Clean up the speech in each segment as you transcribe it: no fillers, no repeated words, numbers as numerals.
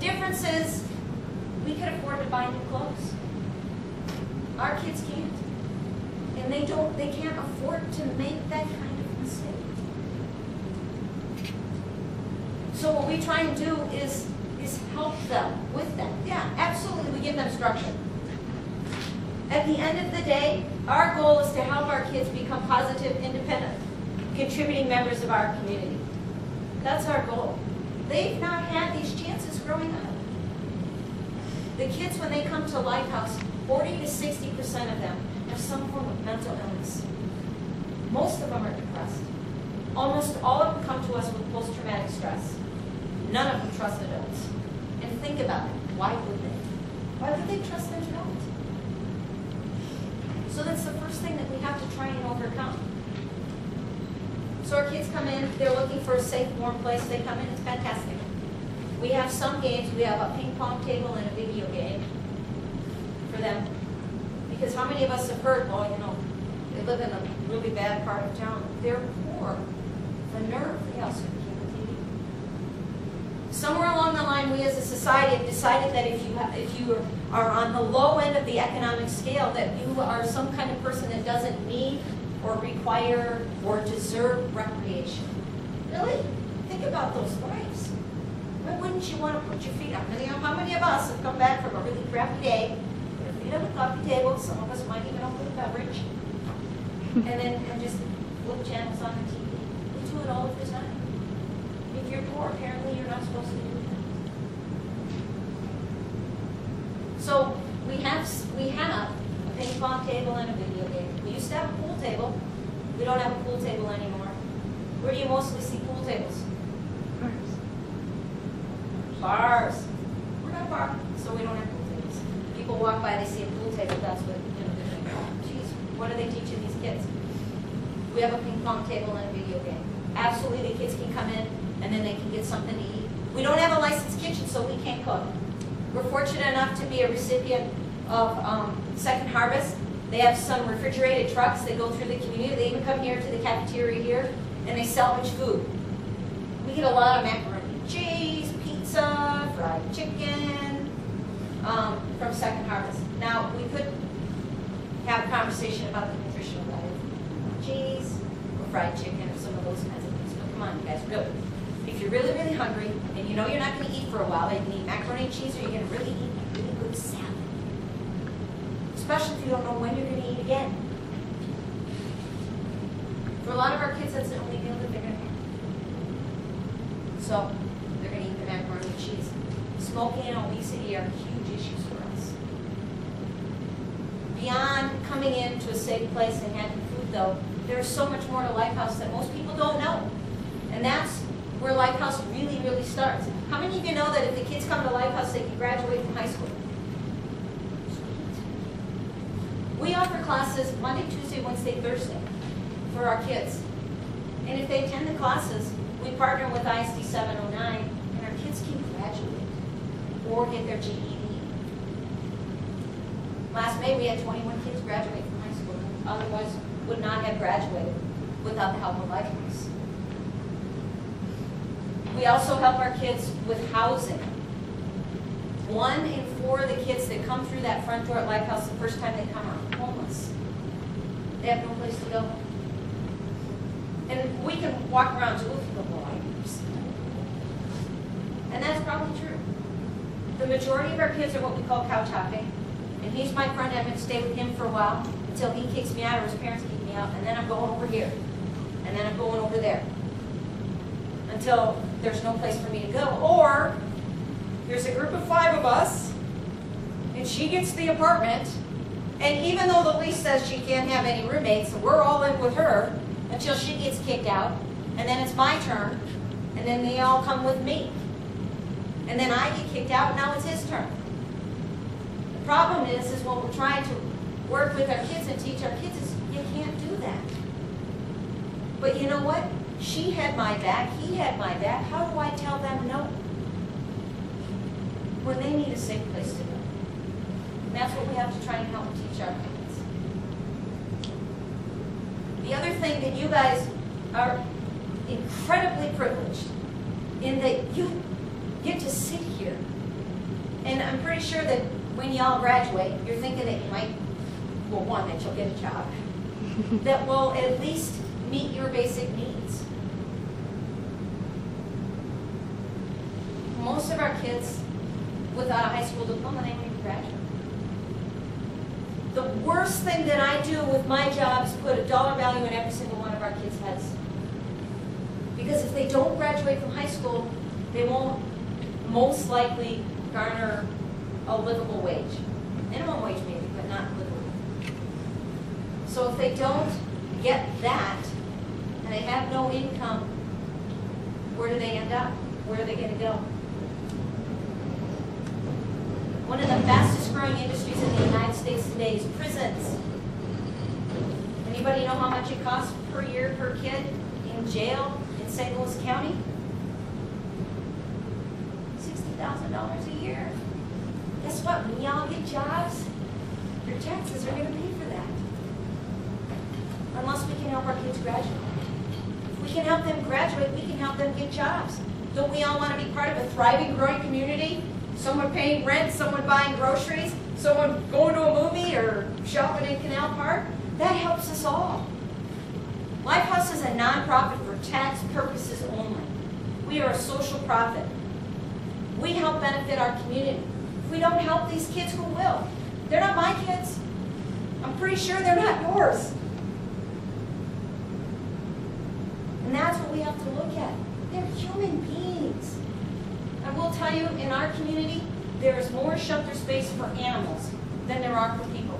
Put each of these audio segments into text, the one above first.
difference is we could afford to buy new clothes. Our kids can't. And they can't afford to make that kind of mistake. So what we try and do is help them with that. Yeah, absolutely, we give them structure. At the end of the day, our goal is to help our kids become positive, independent, contributing members of our community. That's our goal. They've not had these chances growing up. The kids, when they come to Lifehouse, 40 to 60% of them have some form of mental illness. Most of them are depressed. Almost all of them come to us with post-traumatic stress. None of them trust adults. And think about it. Why would they? Why would they trust an adult? So that's the first thing that we have to try and overcome. So our kids come in, they're looking for a safe, warm place. They come in, it's fantastic. We have some games. We have a ping pong table and a video game for them. Because how many of us have heard, well, you know, they live in a really bad part of town. They're poor. The nerve, they also keep the TV. Somewhere along the line, we as a society have decided that if you are on the low end of the economic scale, that you are some kind of person that doesn't need or require or deserve recreation. Really? Think about those lives. Why wouldn't you want to put your feet up? How many of us have come back from a really crappy day, put our feet on the coffee table, some of us might even open a beverage, and just flip channels on the TV. We do it all of the time. If you're poor, apparently you're not supposed to do that. So we have a ping pong table and a video game. We used to have a pool table. We don't have a pool table anymore. Where do you mostly see pool tables? Bars. We're not a bar, so we don't have pool tables. People walk by, they see a pool table, that's what, you know, they're thinking, oh, geez, what are they teaching these kids? We have a ping pong table and a video game. Absolutely, the kids can come in, and then they can get something to eat. We don't have a licensed kitchen, so we can't cook. We're fortunate enough to be a recipient of Second Harvest. They have some refrigerated trucks that go through the community. They even come here to the cafeteria here, and they salvage food. We get a lot of macaroni and cheese, pizza, fried chicken from Second Harvest. Now, we could have a conversation about the nutritional value of cheese or fried chicken or some of those kinds of things. But come on, you guys, really. If you're really, really hungry and you know you're not going to eat for a while, you can eat macaroni and cheese or you're going to really eat a really good salad. Especially if you don't know when you're going to eat again. For a lot of our kids, that's the only meal that they're going to have. So, they're going to eat the macaroni and cheese. Smoking and obesity are huge issues for us. Beyond coming into a safe place and having food, though, there's so much more to Lifehouse that most people don't know. And that's where Lifehouse really, really starts. How many of you know that if the kids come to Lifehouse, they can graduate from high school? We offer classes Monday, Tuesday, Wednesday, Thursday for our kids. And if they attend the classes, we partner with ISD 709, and our kids can graduate or get their GED. Last May, we had 21 kids graduate from high school, who otherwise would not have graduated without the help of Lifehouse. We also help our kids with housing. 1 in 4 of the kids that come through that front door at Lifehouse the first time they come are homeless. They have no place to go. And we can walk around Duluth and go, well, and that's probably true. The majority of our kids are what we call couch hopping. And he's my friend, I'm going to stay with him for a while until he kicks me out or his parents kick me out. And then I'm going over here. And then I'm going over there. Until there's no place for me to go. Or there's a group of 5 of us, and she gets the apartment, and even though the lease says she can't have any roommates, so we're all in with her until she gets kicked out, and then it's my turn, and then they all come with me. And then I get kicked out, and now it's his turn. The problem is what we're trying to work with our kids and teach our kids is you can't do that. But you know what? She had my back, he had my back. How do I tell them no? When they need a safe place to go. And that's what we have to try and help teach our kids. The other thing that you guys are incredibly privileged in that you get to sit here And I'm pretty sure that when y'all graduate, you're thinking that you might, well, one, that you'll get a job that will at least meet your basic needs. Most of our kids without a high school diploma, they don't even graduate. The worst thing that I do with my job is put a dollar value in every single one of our kids' heads. Because if they don't graduate from high school, they won't most likely garner a livable wage. Minimum wage maybe, but not livable. So if they don't get that, and they have no income, where do they end up? Where are they going to go? One of the fastest growing industries in the United States today is prisons. Anybody know how much it costs per year per kid in jail in St. Louis County? $60,000 a year. Guess what? When y'all get jobs, your taxes are going to pay for that. Unless we can help our kids graduate. If we can help them graduate, we can help them get jobs. Don't we all want to be part of a thriving, growing community? Someone paying rent, someone buying groceries, someone going to a movie or shopping in Canal Park. That helps us all. Lifehouse is a nonprofit for tax purposes only. We are a social profit. We help benefit our community. If we don't help these kids, who will? They're not my kids. I'm pretty sure they're not yours. And that's what we have to look at. They're human beings. I will tell you, in our community, there is more shelter space for animals than there are for people.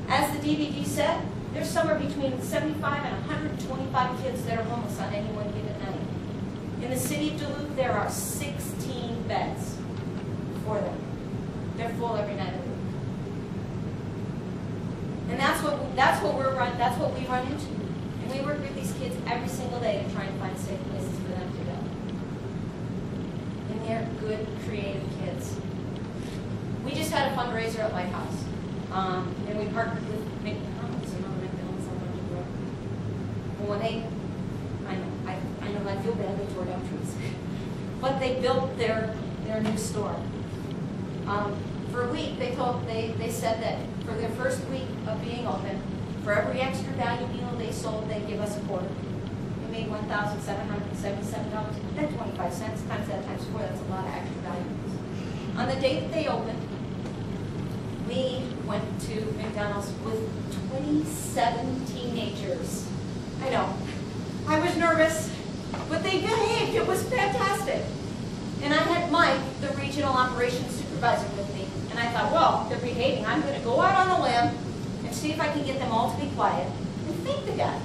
As the DVD said, there's somewhere between 75 and 125 kids that are homeless on any one given night. In the city of Duluth, there are 16 beds for them. They're full every night of the week. And that's what we run into. And we work with these kids every single day to try and find safe places for them to go. And they're good, creative kids. We just had a fundraiser at Lifehouse. And we partnered with McDonald's, McDonald's on the road. And when I feel bad, they tore down trees. But they built their new store. For a week, they said that for their first week of being open, for every extra value meal they sold, they'd give us a quarter. We made $1,777. Then 25 cents times that times 4, that's a lot of extra value meals. On the day that they opened, we went to McDonald's with 27 teenagers. I know. I was nervous, but they behaved. It was fantastic. And I had Mike, the regional operations supervisor, with me. And I thought, well, they're behaving. I'm going to go out on a limb and see if I can get them all to be quiet and thank the guy.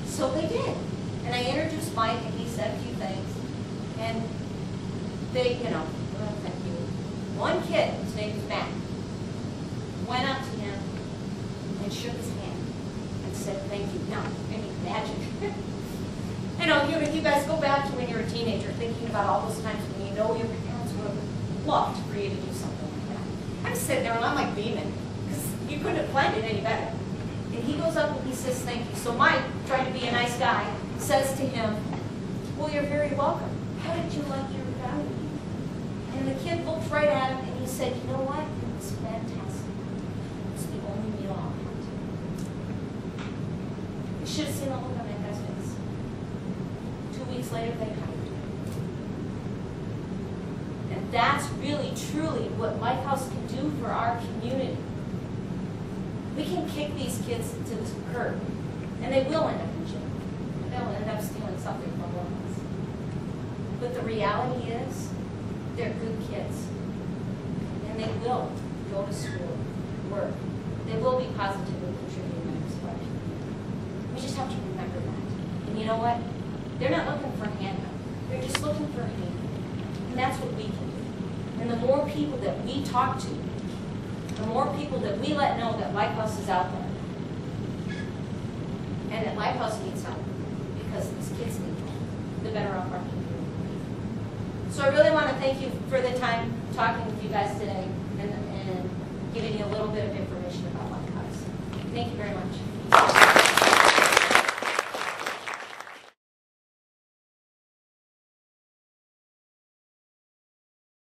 So they did. And I introduced Mike, and he said a few things. And they, well, thank you. One kid, his name was Matt, went up to him and shook his hand and said, thank you. Now, can you imagine? I know, you guys go back to when you're a teenager, thinking about all those times when you know your parents would have loved for you to do something like that. I'm sitting there and I'm like beaming, because you couldn't have planned it any better. And he goes up and he says, thank you. So Mike, trying to be a nice guy, says to him, well, you're very welcome. How did you like your value? And the kid looked right at him and he said, you know what? It was fantastic. It's the only meal I'll have. You should have seen the look on that guy's face. 2 weeks later, they hired him. And that's really, truly what Lifehouse can do for our community. We can kick these kids to the curb, and they will end up in jail. They'll end up stealing something from one of us. But the reality is, they're good kids. And they will go to school, work. They will be positively contributing members of our community. We just have to remember that. And you know what? They're not looking for a handout. They're just looking for a hand. And that's what we can do. And the more people that we talk to, the more people that we let know that Lifehouse is out there. And that Lifehouse needs help. Because these kids need help. The better off our community. So I really want to thank you for the time talking with you guys today and giving you a little bit of information about Lifehouse. Thank you very much.